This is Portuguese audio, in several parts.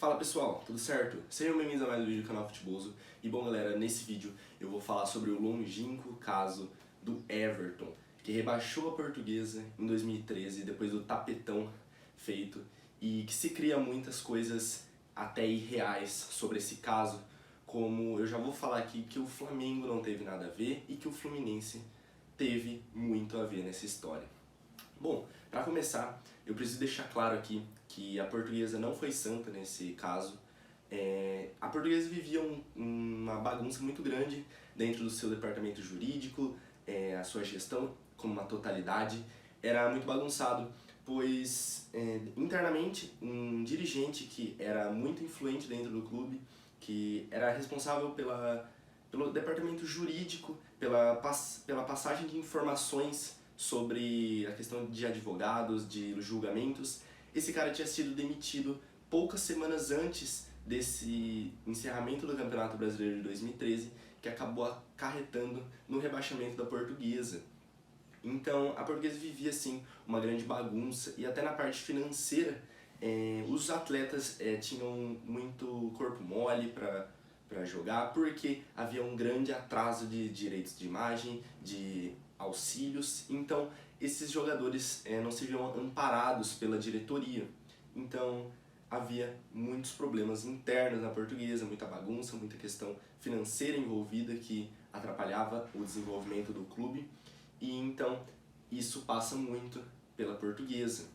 Fala pessoal, tudo certo? Sejam bem-vindos a mais um vídeo do canal Futeboso. E bom galera, nesse vídeo eu vou falar sobre o longínquo caso do Everton, que rebaixou a Portuguesa em 2013 depois do tapetão feito, e que se cria muitas coisas até irreais sobre esse caso, como eu já vou falar aqui que o Flamengo não teve nada a ver e que o Fluminense teve muito a ver nessa história. Bom, para começar, eu preciso deixar claro aqui que a Portuguesa não foi santa nesse caso. A Portuguesa vivia uma bagunça muito grande dentro do seu departamento jurídico, a sua gestão como uma totalidade era muito bagunçado, pois internamente um dirigente que era muito influente dentro do clube, que era responsável pelo departamento jurídico, pela passagem de informações sobre a questão de advogados, de julgamentos. Esse cara tinha sido demitido poucas semanas antes desse encerramento do Campeonato Brasileiro de 2013, que acabou acarretando no rebaixamento da Portuguesa. Então a Portuguesa vivia assim uma grande bagunça, e até na parte financeira os atletas tinham muito corpo mole para jogar, porque havia um grande atraso de direitos de imagem, de auxílios. Então esses jogadores não se viam amparados pela diretoria. Então havia muitos problemas internos na Portuguesa, muita bagunça, muita questão financeira envolvida que atrapalhava o desenvolvimento do clube, e então isso passa muito pela Portuguesa.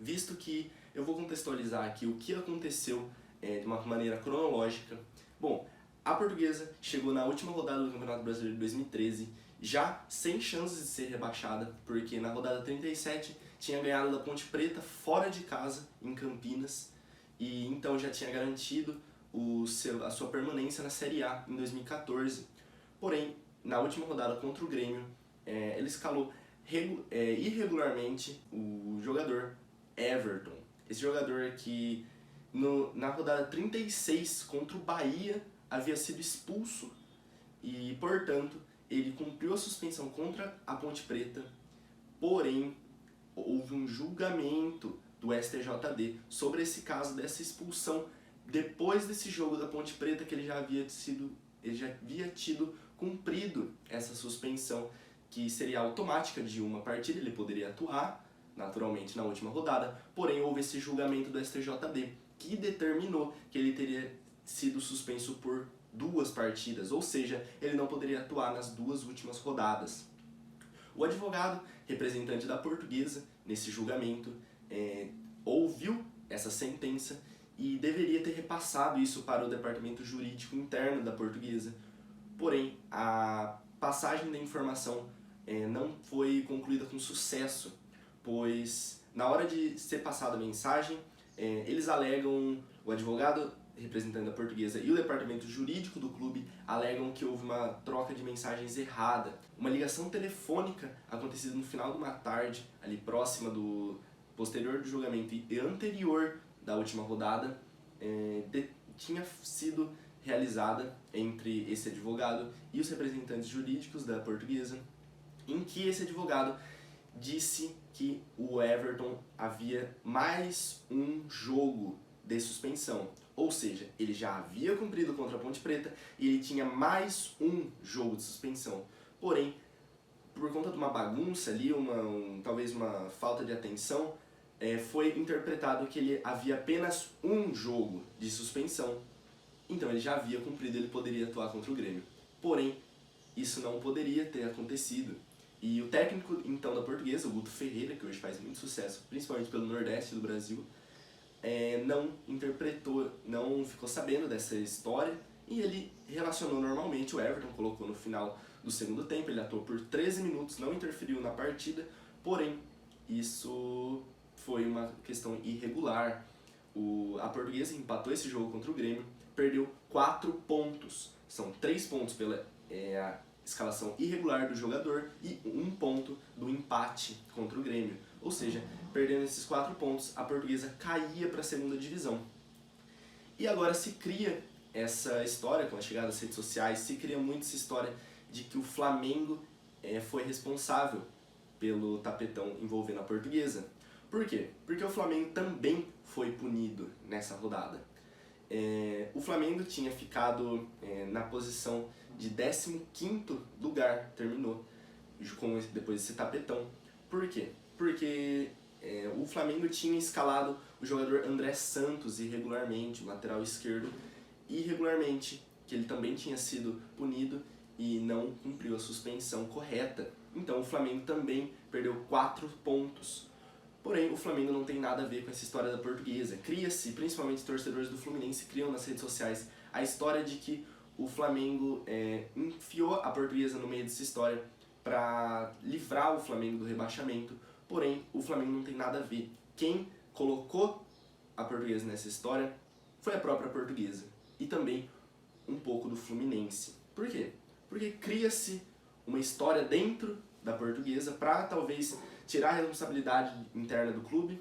Visto que eu vou contextualizar aqui o que aconteceu de uma maneira cronológica. Bom, a Portuguesa chegou na última rodada do Campeonato Brasileiro de 2013 já sem chances de ser rebaixada, porque na rodada 37 tinha ganhado da Ponte Preta fora de casa, em Campinas, e então já tinha garantido a sua permanência na Série A em 2014. Porém, na última rodada contra o Grêmio, ele escalou irregularmente o jogador Everton. Esse jogador que na rodada 36 contra o Bahia havia sido expulso e, portanto, ele cumpriu a suspensão contra a Ponte Preta. Ele houve um julgamento do STJD sobre esse caso dessa expulsão depois desse jogo da Ponte Preta, que ele já havia tido cumprido essa suspensão, que seria automática de uma partida. Ele poderia atuar naturalmente na última rodada, porém houve esse julgamento do STJD que determinou que ele teria sido suspenso por 2 partidas, ou seja, ele não poderia atuar nas 2 últimas rodadas. O advogado representante da Portuguesa nesse julgamento ouviu essa sentença e deveria ter repassado isso para o departamento jurídico interno da Portuguesa. Porém, a passagem da informação não foi concluída com sucesso, pois na hora de ser passada a mensagem, eles alegam, o advogado representante da Portuguesa e o departamento jurídico do clube alegam que houve uma troca de mensagens errada. Uma ligação telefônica acontecida no final de uma tarde, ali próxima do posterior do julgamento e anterior da última rodada, tinha sido realizada entre esse advogado e os representantes jurídicos da Portuguesa, em que esse advogado disse que o Everton havia mais um jogo de suspensão. Ou seja, ele já havia cumprido contra a Ponte Preta e ele tinha mais um jogo de suspensão. Porém, por conta de uma bagunça ali, talvez uma falta de atenção, foi interpretado que ele havia apenas um jogo de suspensão. Então ele já havia cumprido, ele poderia atuar contra o Grêmio. Porém, isso não poderia ter acontecido. E o técnico então da Portuguesa, o Guto Ferreira, que hoje faz muito sucesso, principalmente pelo Nordeste do Brasil, não interpretou, não ficou sabendo dessa história, e ele relacionou normalmente o Everton, colocou no final do segundo tempo, ele atuou por 13 minutos, não interferiu na partida, porém isso foi uma questão irregular. A Portuguesa empatou esse jogo contra o Grêmio, perdeu 4 pontos, são 3 pontos pela escalação irregular do jogador e 1 ponto do empate contra o Grêmio. Ou seja, perdendo esses 4 pontos, a Portuguesa caía para a 2ª divisão. E agora se cria essa história, com a chegada das redes sociais, se cria muito essa história de que o Flamengo foi responsável pelo tapetão envolvendo a Portuguesa. Por quê? Porque o Flamengo também foi punido nessa rodada. O Flamengo tinha ficado na posição de 15º lugar, terminou depois desse tapetão. Por quê? Porque o Flamengo tinha escalado o jogador André Santos irregularmente, o lateral esquerdo, irregularmente, que ele também tinha sido punido e não cumpriu a suspensão correta. Então o Flamengo também perdeu 4 pontos. Porém, o Flamengo não tem nada a ver com essa história da Portuguesa. Cria-se, principalmente os torcedores do Fluminense criam nas redes sociais a história de que o Flamengo enfiou a Portuguesa no meio dessa história para livrar o Flamengo do rebaixamento. Porém, o Flamengo não tem nada a ver. Quem colocou a Portuguesa nessa história foi a própria Portuguesa. E também um pouco do Fluminense. Por quê? Porque cria-se uma história dentro da Portuguesa para talvez tirar a responsabilidade interna do clube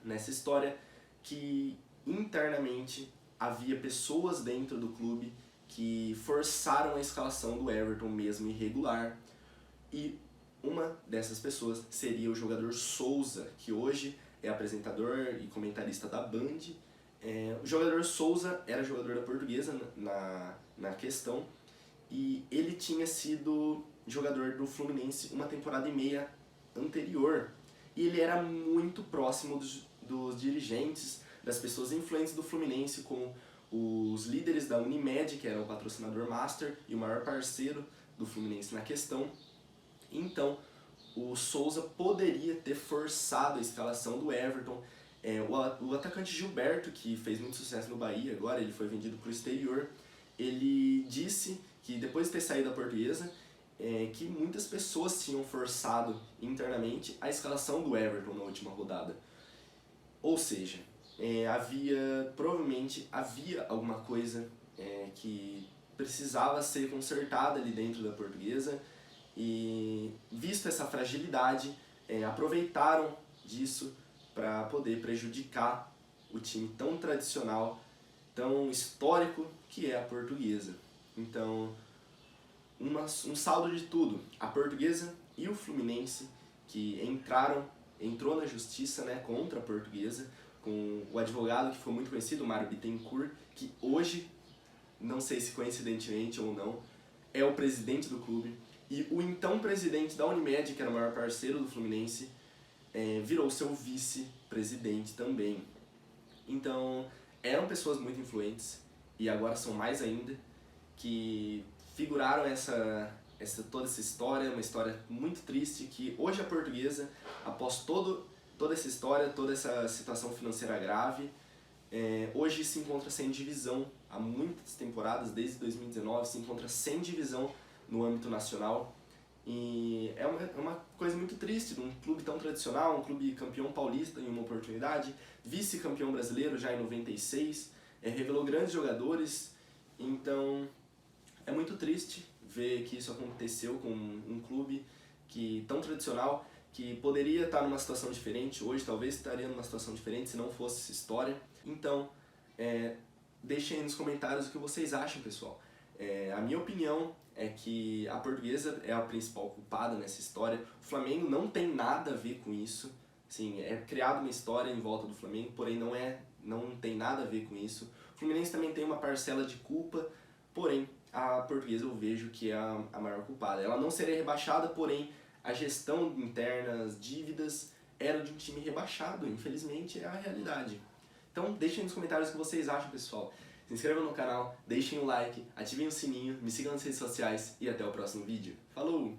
nessa história, que internamente havia pessoas dentro do clube que forçaram a escalação do Everton mesmo irregular, e uma dessas pessoas seria o jogador Souza, que hoje é apresentador e comentarista da Band. O jogador Souza era jogador da Portuguesa na questão, e ele tinha sido jogador do Fluminense uma temporada e meia anterior, e ele era muito próximo dos dirigentes, das pessoas influentes do Fluminense, como os líderes da Unimed, que era o patrocinador master e o maior parceiro do Fluminense na questão. Então o Souza poderia ter forçado a escalação do Everton. O atacante Gilberto, que fez muito sucesso no Bahia, agora ele foi vendido para o exterior, ele disse que depois de ter saído da Portuguesa, que muitas pessoas tinham forçado internamente a escalação do Everton na última rodada. Ou seja, provavelmente havia alguma coisa que precisava ser consertada ali dentro da Portuguesa, e visto essa fragilidade, aproveitaram disso para poder prejudicar o time tão tradicional, tão histórico que é a Portuguesa. Então, um saldo de tudo: a Portuguesa e o Fluminense, que entrou na justiça, né, contra a Portuguesa, com o advogado que foi muito conhecido, Mário Bittencourt, que hoje, não sei se coincidentemente ou não, é o presidente do clube, e o então presidente da Unimed, que era o maior parceiro do Fluminense, virou seu vice-presidente também. Então, eram pessoas muito influentes, e agora são mais ainda, que figuraram toda essa história, uma história muito triste, que hoje a Portuguesa, após toda essa história, toda essa situação financeira grave, hoje se encontra sem divisão. Há muitas temporadas, desde 2019, se encontra sem divisão no âmbito nacional. E é uma coisa muito triste de um clube tão tradicional, um clube campeão paulista em uma oportunidade, vice-campeão brasileiro já em 96, revelou grandes jogadores. Então é muito triste ver que isso aconteceu com um clube tão tradicional, que poderia estar numa situação diferente, hoje talvez estaria numa situação diferente se não fosse essa história. Então, deixem aí nos comentários o que vocês acham, pessoal. A minha opinião é que a Portuguesa é a principal culpada nessa história. O Flamengo não tem nada a ver com isso. Sim, é criada uma história em volta do Flamengo, porém não tem nada a ver com isso. O Fluminense também tem uma parcela de culpa, porém a Portuguesa eu vejo que é a maior culpada. Ela não seria rebaixada, porém a gestão interna, as dívidas, era de um time rebaixado. Infelizmente é a realidade. Então deixem nos comentários o que vocês acham, pessoal. Se inscrevam no canal, deixem o like, ativem o sininho, me sigam nas redes sociais e até o próximo vídeo. Falou!